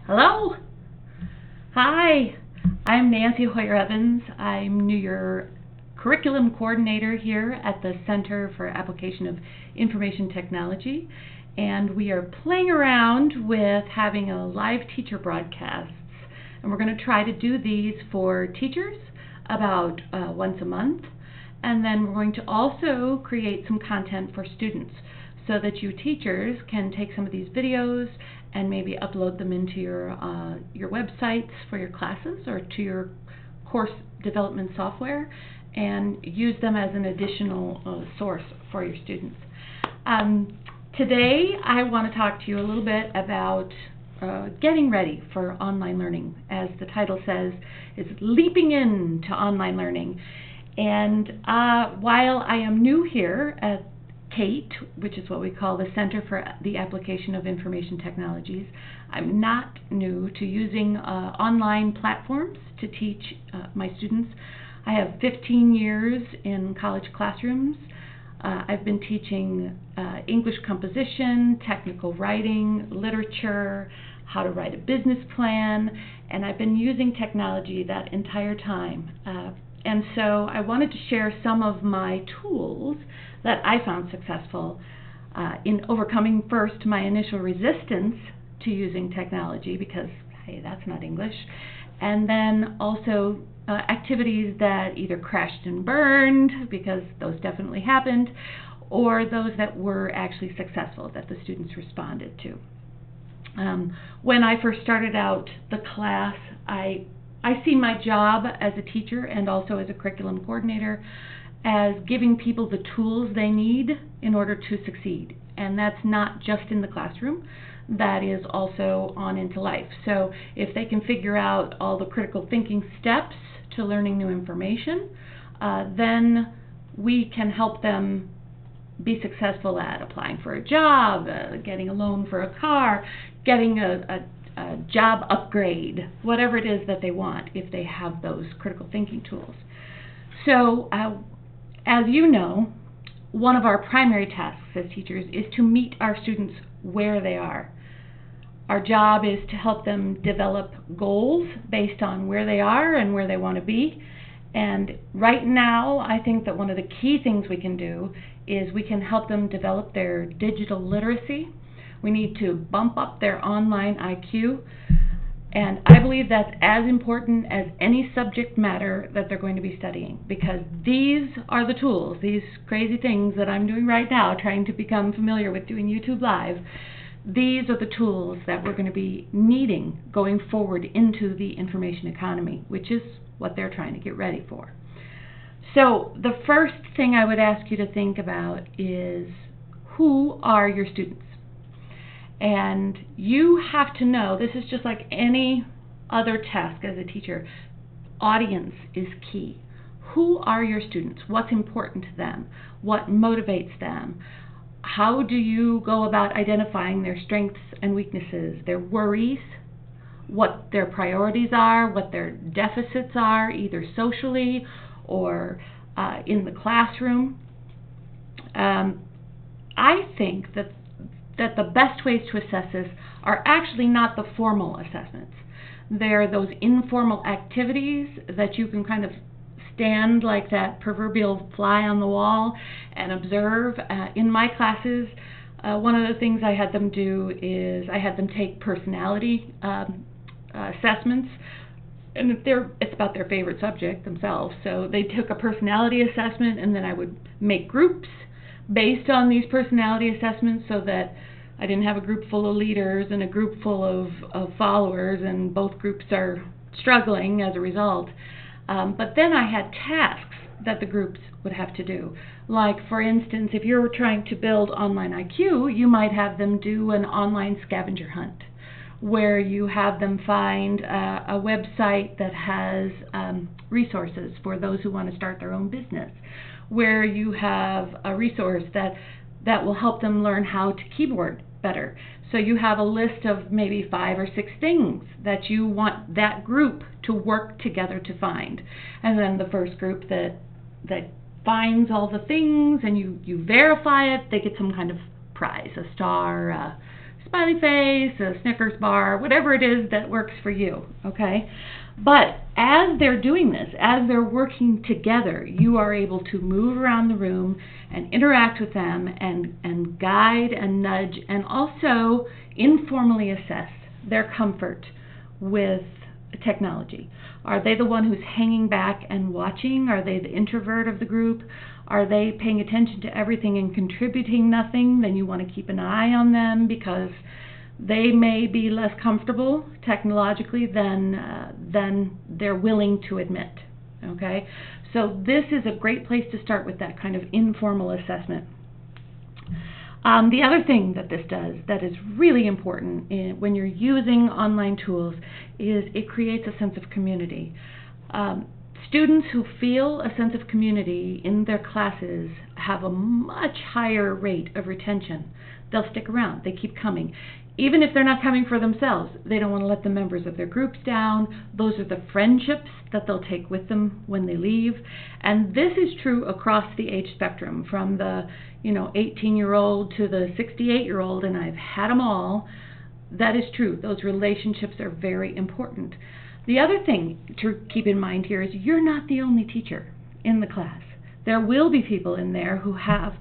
Hello. Hi. I'm Nancy Hoyer-Evans. I'm your curriculum coordinator here at the Center for Application of Information Technology, and we are playing around with having a live teacher broadcasts, and we're going to try to do these for teachers about once a month, and then we're going to also create some content for students so that you teachers can take some of these videos and maybe upload them into your websites for your classes or to your course development software and use them as an additional source for your students. Today I want to talk to you a little bit about getting ready for online learning. As the title says, it's leaping into online learning. And while I am new here at Cant, which is what we call the Center for the Application of Information Technologies, I'm not new to using online platforms to teach my students. I have 15 years in college classrooms. I've been teaching English composition, technical writing, literature, how to write a business plan, and I've been using technology that entire time. And so I wanted to share some of my tools that I found successful in overcoming first my initial resistance to using technology because, hey, that's not English, and then also activities that either crashed and burned, because those definitely happened, or those that were actually successful, that the students responded to. When I first started out the class, I see my job as a teacher and also as a curriculum coordinator as giving people the tools they need in order to succeed. And that's not just in the classroom, that is also on into life. So if they can figure out all the critical thinking steps to learning new information, then we can help them be successful at applying for a job, getting a loan for a car, getting a job upgrade, whatever it is that they want, if they have those critical thinking tools. So as you know, one of our primary tasks as teachers is to meet our students where they are. Our job is to help them develop goals based on where they are and where they want to be. And right now, I think that one of the key things we can do is we can help them develop their digital literacy. We need to bump up their online IQ. And I believe that's as important as any subject matter that they're going to be studying, because these are the tools, these crazy things that I'm doing right now, trying to become familiar with doing YouTube Live. These are the tools that we're going to be needing going forward into the information economy, which is what they're trying to get ready for. So the first thing I would ask you to think about is, who are your students? And you have to know, this is just like any other task as a teacher, audience is key. Who are your students? What's important to them? What motivates them? How do you go about identifying their strengths and weaknesses, their worries, what their priorities are, what their deficits are, either socially or in the classroom? I think that the best ways to assess this are actually not the formal assessments. They're those informal activities that you can kind of stand like that proverbial fly on the wall and observe. In my classes, one of the things I had them do is I had them take personality assessments, and it's about their favorite subject themselves. So they took a personality assessment, and then I would make groups based on these personality assessments, so that I didn't have a group full of leaders and a group full of followers, and both groups are struggling as a result. But then I had tasks that the groups would have to do. Like, for instance, if you're trying to build online IQ, you might have them do an online scavenger hunt, where you have them find a website that has resources for those who want to start their own business, where you have a resource that will help them learn how to keyboard better. So you have a list of maybe 5 or 6 things that you want that group to work together to find. And then the first group that finds all the things and you verify it, they get some kind of prize, a star, smiley face, a Snickers bar, whatever it is that works for you, okay? But as they're doing this, as they're working together, you are able to move around the room and interact with them and guide and nudge and also informally assess their comfort with technology. Are they the one who's hanging back and watching? Are they the introvert of the group? Are they paying attention to everything and contributing nothing? Then you want to keep an eye on them because they may be less comfortable technologically than they're willing to admit. Okay? So this is a great place to start with that kind of informal assessment. The other thing that this does that is really important when you're using online tools is it creates a sense of community. Students who feel a sense of community in their classes have a much higher rate of retention. They'll stick around. They keep coming. Even if they're not coming for themselves, they don't want to let the members of their groups down. Those are the friendships that they'll take with them when they leave. And this is true across the age spectrum, from the 18-year-old to the 68-year-old, and I've had them all. That is true. Those relationships are very important. The other thing to keep in mind here is you're not the only teacher in the class. There will be people in there who have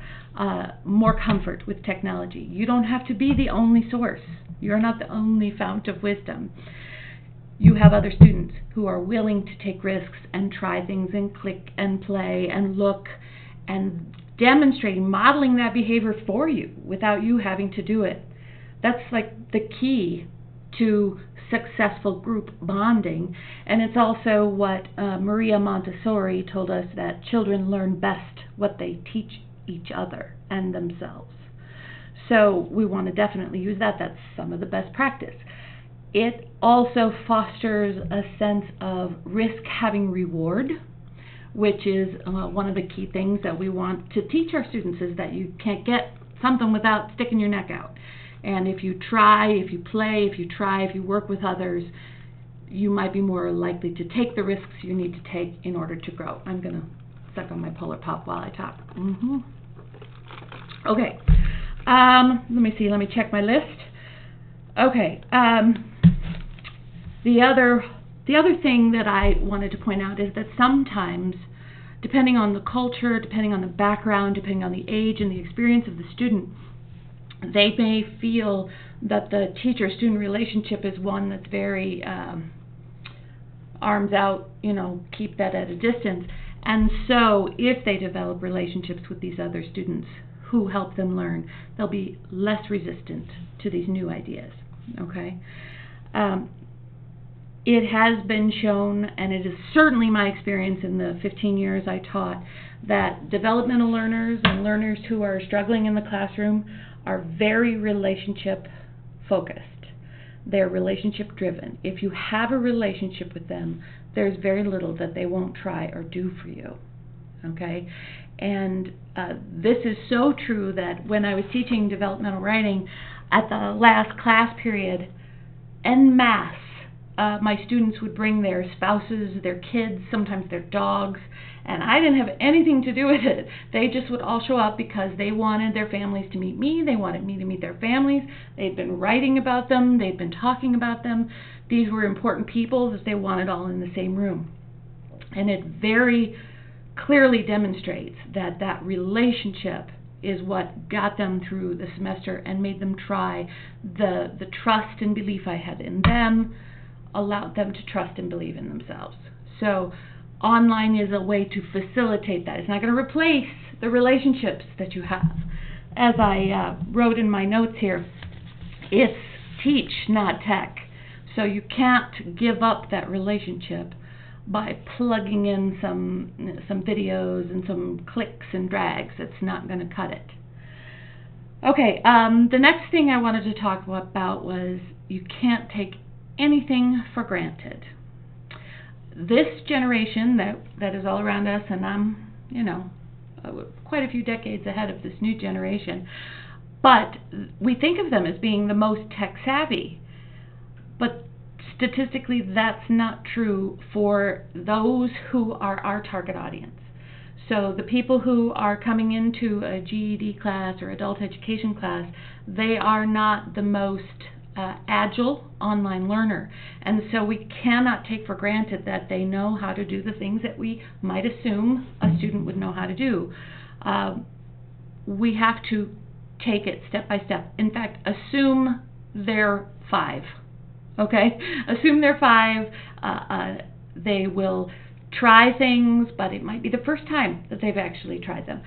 more comfort with technology. You don't have to be the only source. You're not the only fount of wisdom. You have other students who are willing to take risks and try things and click and play and look and demonstrating, modeling that behavior for you without you having to do it. That's like the key to successful group bonding, and it's also what Maria Montessori told us, that children learn best what they teach each other and themselves. So we want to definitely use that. That's some of the best practice. It also fosters a sense of risk having reward, which is one of the key things that we want to teach our students, is that you can't get something without sticking your neck out. And if you try, if you play, if you try, if you work with others, you might be more likely to take the risks you need to take in order to grow. I'm going to suck on my Polar Pop while I talk. Okay. Let me see. Let me check my list. Okay. The other thing that I wanted to point out is that sometimes, depending on the culture, depending on the background, depending on the age and the experience of the student, they may feel that the teacher-student relationship is one that's very arms out, keep that at a distance. And so if they develop relationships with these other students who help them learn, they'll be less resistant to these new ideas, okay? It has been shown, and it is certainly my experience in the 15 years I taught, that developmental learners and learners who are struggling in the classroom are very relationship focused. They're relationship driven. If you have a relationship with them, there's very little that they won't try or do for you, okay? And this is so true that when I was teaching developmental writing at the last class period, en masse, my students would bring their spouses, their kids, sometimes their dogs, and I didn't have anything to do with it. They just would all show up because they wanted their families to meet me. They wanted me to meet their families. They'd been writing about them. They'd been talking about them. These were important people that they wanted all in the same room. And it very clearly demonstrates that that relationship is what got them through the semester and made them try. The trust and belief I had in them allowed them to trust and believe in themselves. So online is a way to facilitate that. It's not going to replace the relationships that you have. As I wrote in my notes here, it's teach, not tech. So you can't give up that relationship by plugging in some videos and some clicks and drags. It's not going to cut it. Okay, the next thing I wanted to talk about was you can't take anything for granted. This generation that is all around us, and I'm, quite a few decades ahead of this new generation, but we think of them as being the most tech savvy. But statistically, that's not true for those who are our target audience. So the people who are coming into a GED class or adult education class, they are not the most agile online learner. And so we cannot take for granted that they know how to do the things that we might assume a student would know how to do. We have to take it step by step. In fact, assume they're 5. Okay? Assume they're 5. They will try things, but it might be the first time that they've actually tried them.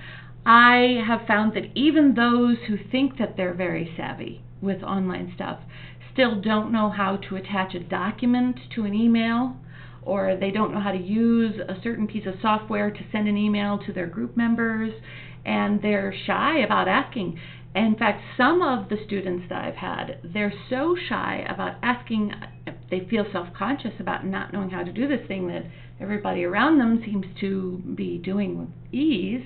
I have found that even those who think that they're very savvy with online stuff still don't know how to attach a document to an email, or they don't know how to use a certain piece of software to send an email to their group members, and they're shy about asking. In fact, some of the students that I've had, they're so shy about asking, they feel self-conscious about not knowing how to do this thing that everybody around them seems to be doing with ease,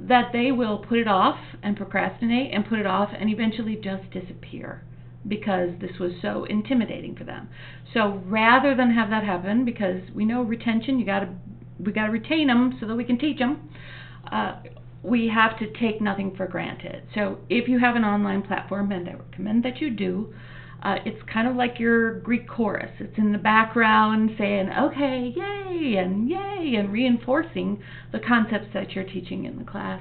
that they will put it off and procrastinate and put it off and eventually just disappear because this was so intimidating for them. So rather than have that happen, because we know retention, we got to retain them so that we can teach them, we have to take nothing for granted. So if you have an online platform, and I recommend that you do, it's kind of like your Greek chorus. It's in the background saying, okay, yay, and reinforcing the concepts that you're teaching in the class.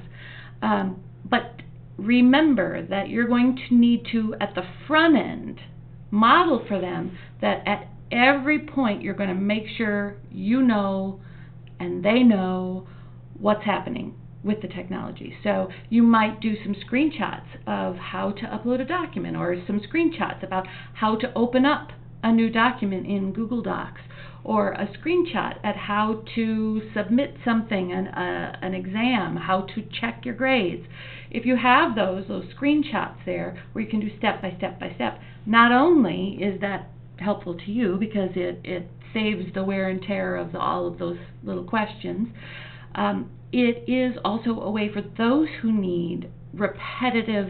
But remember that you're going to need to, at the front end, model for them that at every point you're going to make sure you know and they know what's happening with the technology. So you might do some screenshots of how to upload a document, or some screenshots about how to open up a new document in Google Docs, or a screenshot at how to submit something, an exam, how to check your grades. If you have those screenshots there where you can do step by step by step, not only is that helpful to you because it saves the wear and tear of all of those little questions, it is also a way for those who need repetitive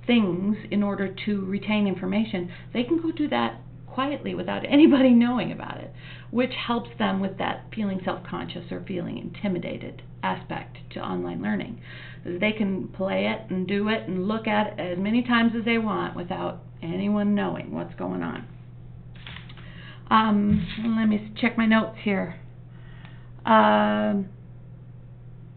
things in order to retain information. They can go do that quietly without anybody knowing about it, which helps them with that feeling self-conscious or feeling intimidated aspect to online learning. They can play it and do it and look at it as many times as they want without anyone knowing what's going on. Let me check my notes here.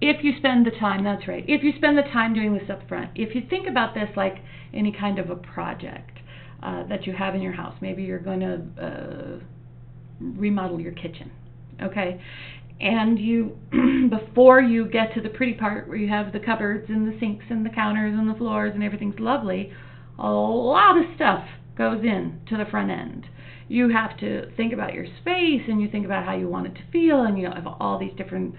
If you spend the time, that's right, if you spend the time doing this up front, if you think about this like any kind of a project that you have in your house, maybe you're going to remodel your kitchen, okay? And you, before you get to the pretty part where you have the cupboards and the sinks and the counters and the floors and everything's lovely, a lot of stuff goes in to the front end. You have to think about your space, and you think about how you want it to feel, and you have all these different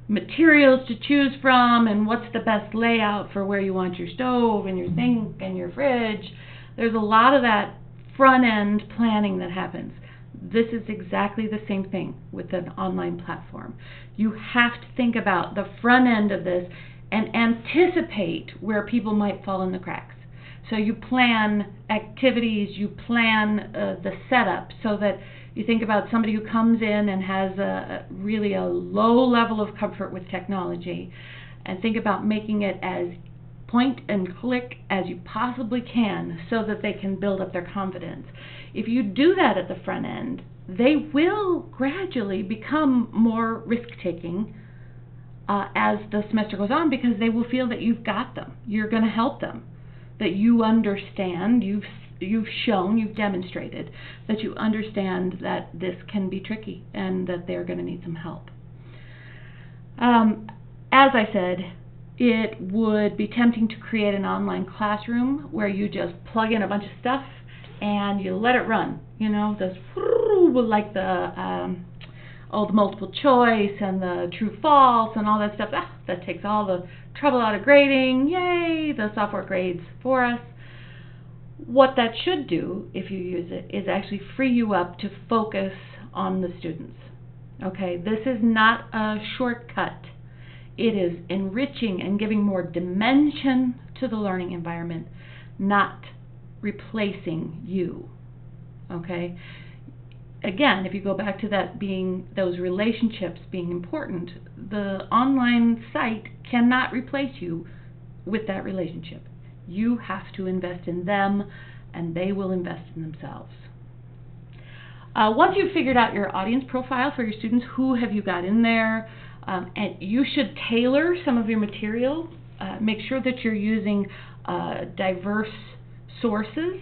materials to choose from, and what's the best layout for where you want your stove and your sink and your fridge. There's a lot of that front end planning that happens. This is exactly the same thing with an online platform. You have to think about the front end of this and anticipate where people might fall in the cracks. So you plan activities, you plan the setup so that you think about somebody who comes in and has really a low level of comfort with technology, and think about making it as point and click as you possibly can so that they can build up their confidence. If you do that at the front end, they will gradually become more risk-taking as the semester goes on, because they will feel that you've got them. You're going to help them, that you understand, you've shown, you've demonstrated that you understand that this can be tricky and that they're going to need some help. As I said, it would be tempting to create an online classroom where you just plug in a bunch of stuff and you let it run. You know, this like the multiple choice and the true false and all that stuff. That takes all the trouble out of grading. Yay, the software grades for us. What that should do, if you use it, is actually free you up to focus on the students. Okay, this is not a shortcut. It is enriching and giving more dimension to the learning environment, not replacing you. Okay, again, if you go back to that being, those relationships being important, the online site cannot replace you with that relationship. You have to invest in them, and they will invest in themselves. Once you've figured out your audience profile for your students, who have you got in there, and you should tailor some of your material. Make sure that you're using diverse sources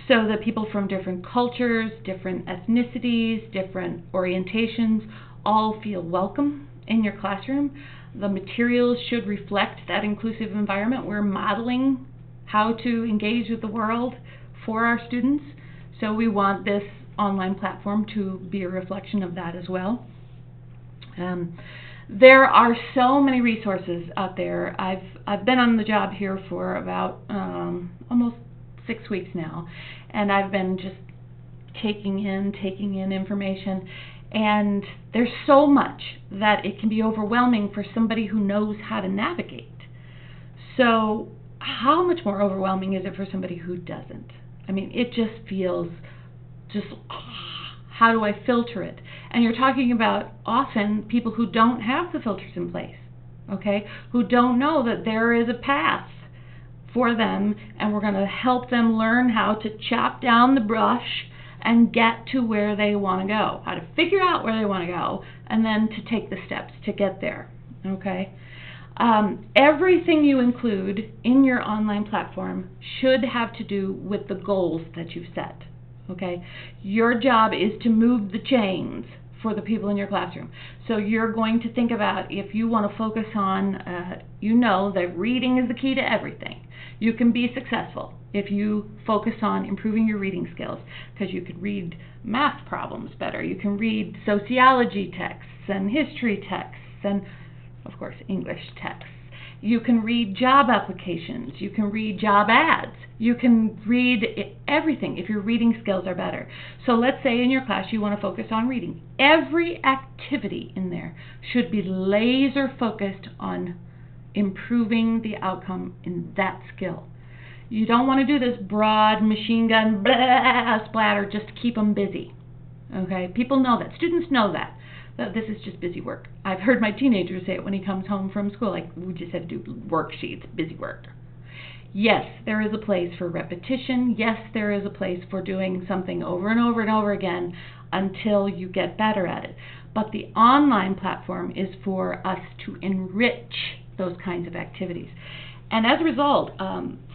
so that people from different cultures, different ethnicities, different orientations all feel welcome in your classroom. The materials should reflect that inclusive environment. We're modeling how to engage with the world for our students, so we want this online platform to be a reflection of that as well. There are so many resources out there. I've been on the job here for about almost 6 weeks now, and I've been just taking in information, and there's so much that it can be overwhelming for somebody who knows how to navigate. So how much more overwhelming is it for somebody who doesn't? I mean, it just feels how do I filter it? And you're talking about often people who don't have the filters in place, okay? Who don't know that there is a path for them, and we're going to help them learn how to chop down the brush and get to where they want to go, how to figure out where they want to go, and then to take the steps to get there, okay? Everything you include in your online platform should have to do with the goals that you've set. Okay, your job is to move the chains for the people in your classroom. So you're going to think about, if you want to focus on, you know that reading is the key to everything. You can be successful if you focus on improving your reading skills, because you can read math problems better. You can read sociology texts and history texts and, of course, English texts. You can read job applications. You can read job ads. You can read everything if your reading skills are better. So let's say in your class you want to focus on reading. Every activity in there should be laser focused on improving the outcome in that skill. You don't want to do this broad machine gun blah, splatter just to keep them busy. Okay? People know that. Students know that this is just busy work. I've heard my teenager say it when he comes home from school, like, we just had to do worksheets, busy work. Yes, there is a place for repetition. Yes, there is a place for doing something over and over and over again until you get better at it. But the online platform is for us to enrich those kinds of activities. And as a result,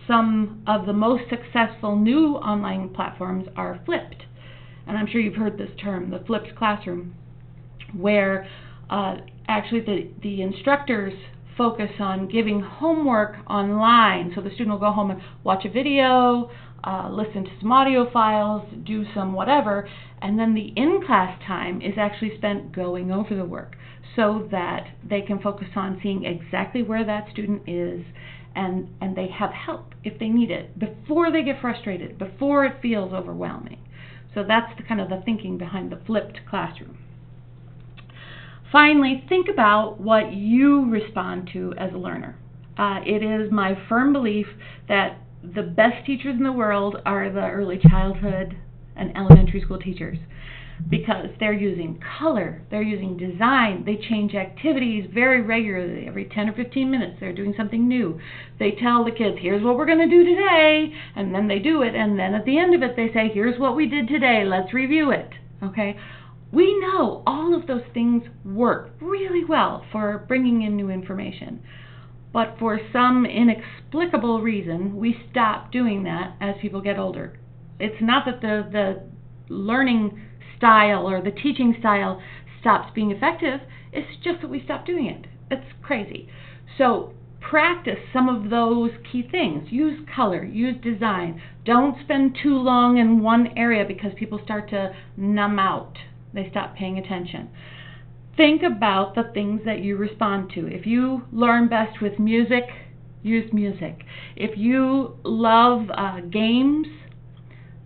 some of the most successful new online platforms are flipped. And I'm sure you've heard this term, the flipped classroom, where actually the instructors focus on giving homework online. So the student will go home and watch a video, listen to some audio files, do some whatever, and then the in-class time is actually spent going over the work so that they can focus on seeing exactly where that student is, and they have help if they need it before they get frustrated, before it feels overwhelming. So that's the kind of the thinking behind the flipped classroom. Finally, think about what you respond to as a learner. It is my firm belief that the best teachers in the world are the early childhood and elementary school teachers, because they're using color, they're using design, they change activities very regularly. Every 10 or 15 minutes they're doing something new. They tell the kids, here's what we're going to do today, and then they do it, and then at the end of it they say, here's what we did today, let's review it. Okay? We know all of those things work really well for bringing in new information. But for some inexplicable reason, we stop doing that as people get older. It's not that the learning style or the teaching style stops being effective. It's just that we stop doing it. It's crazy. So practice some of those key things. Use color, use design. Don't spend too long in one area because people start to numb out. They stop paying attention. Think about the things that you respond to. If you learn best with music, use music. If you love games,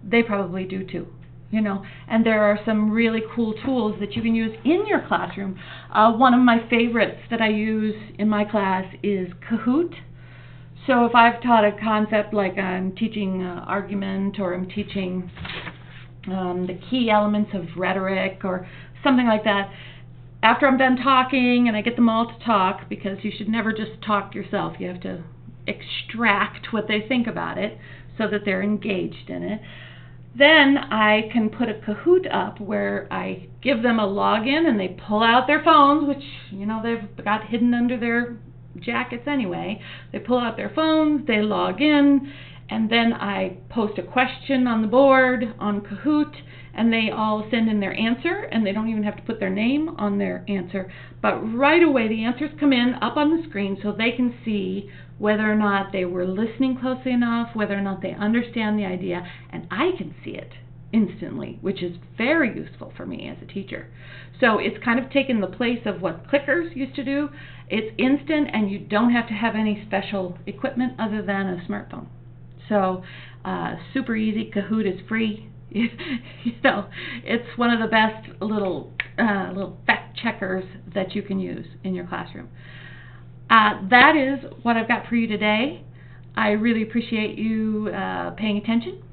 they probably do too. You know, and there are some really cool tools that you can use in your classroom. One of my favorites that I use in my class is Kahoot. So if I've taught a concept like I'm teaching argument, or I'm teaching the key elements of rhetoric or something like that. After I'm done talking and I get them all to talk, because you should never just talk yourself, you have to extract what they think about it so that they're engaged in it. Then I can put a Kahoot up where I give them a login and they pull out their phones, which, they've got hidden under their jackets anyway. They pull out their phones, they log in, and then I post a question on the board on Kahoot, and they all send in their answer, and they don't even have to put their name on their answer. But right away, the answers come in up on the screen so they can see whether or not they were listening closely enough, whether or not they understand the idea, and I can see it instantly, which is very useful for me as a teacher. So it's kind of taken the place of what clickers used to do. It's instant, and you don't have to have any special equipment other than a smartphone. So super easy. Kahoot is free. It's one of the best little fact checkers that you can use in your classroom. That is what I've got for you today. I really appreciate you paying attention.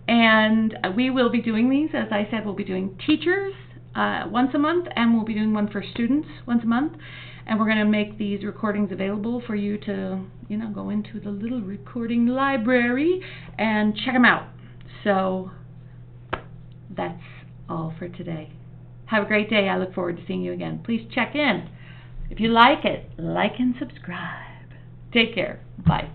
And we will be doing these, as I said, we'll be doing teachers once a month, and we'll be doing one for students once a month. And we're going to make these recordings available for you to, go into the little recording library and check them out. So that's all for today. Have a great day. I look forward to seeing you again. Please check in. If you like it, like and subscribe. Take care. Bye.